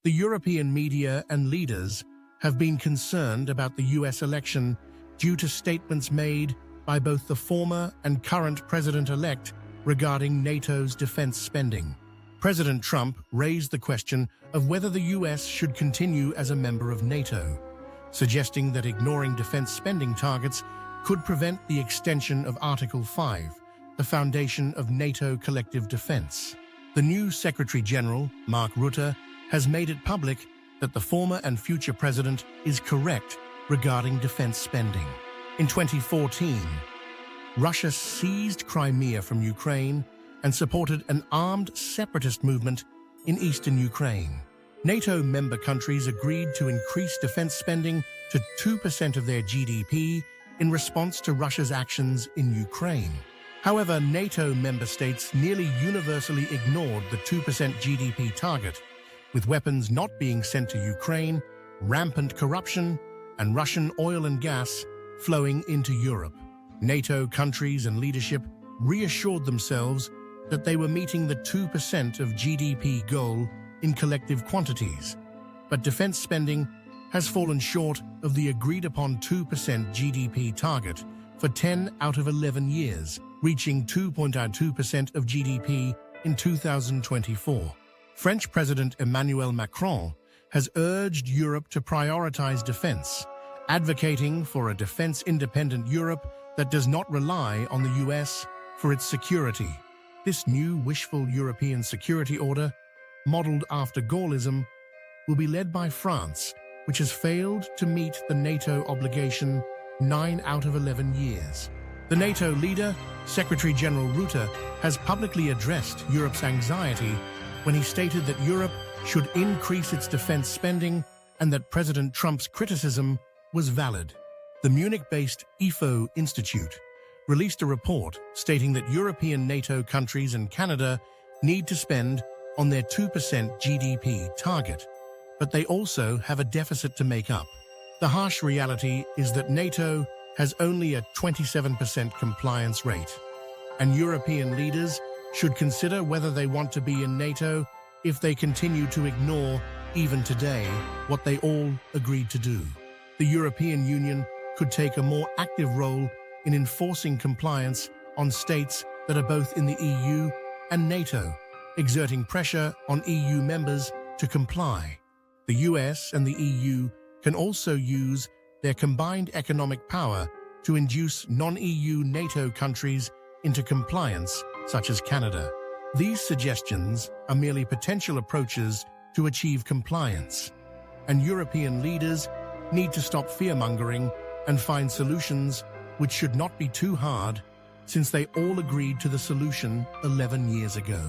The European media and leaders have been concerned about the US election due to statements made by both the former and current president-elect regarding NATO's defense spending. President Trump raised the question of whether the US should continue as a member of NATO, suggesting that ignoring defense spending targets could prevent the extension of Article 5, the foundation of NATO collective defense. The new Secretary General, Mark Rutte, has made it public that the former and future president is correct regarding defense spending. In 2014, Russia seized Crimea from Ukraine and supported an armed separatist movement in eastern Ukraine. NATO member countries agreed to increase defense spending to 2% of their GDP in response to Russia's actions in Ukraine. However, NATO member states nearly universally ignored the 2% GDP target, with weapons not being sent to Ukraine, rampant corruption, and Russian oil and gas flowing into Europe. NATO countries and leadership reassured themselves that they were meeting the 2% of GDP goal in collective quantities, but defense spending has fallen short of the agreed-upon 2% GDP target for 10 out of 11 years, reaching 2.2% of GDP in 2024. French President Emmanuel Macron has urged Europe to prioritize defense, advocating for a defense-independent Europe that does not rely on the US for its security. This new wishful European security order, modeled after Gaullism, will be led by France, which has failed to meet the NATO obligation 9 out of 11 years. The NATO leader, Secretary General Rutte, has publicly addressed Europe's anxiety when he stated that Europe should increase its defense spending and that President Trump's criticism was valid. The Munich-based IFO Institute released a report stating that European NATO countries and Canada need to spend on their 2% GDP target, but they also have a deficit to make up. The harsh reality is that NATO has only a 27% compliance rate, and European leaders should consider whether they want to be in NATO if they continue to ignore, even today, what they all agreed to do. The European Union could take a more active role in enforcing compliance on states that are both in the EU and NATO, exerting pressure on EU members to comply. The US and the EU can also use their combined economic power to induce non-EU NATO countries into compliance, such as Canada. These suggestions are merely potential approaches to achieve compliance, and European leaders need to stop fearmongering and find solutions which should not be too hard, since they all agreed to the solution 11 years ago.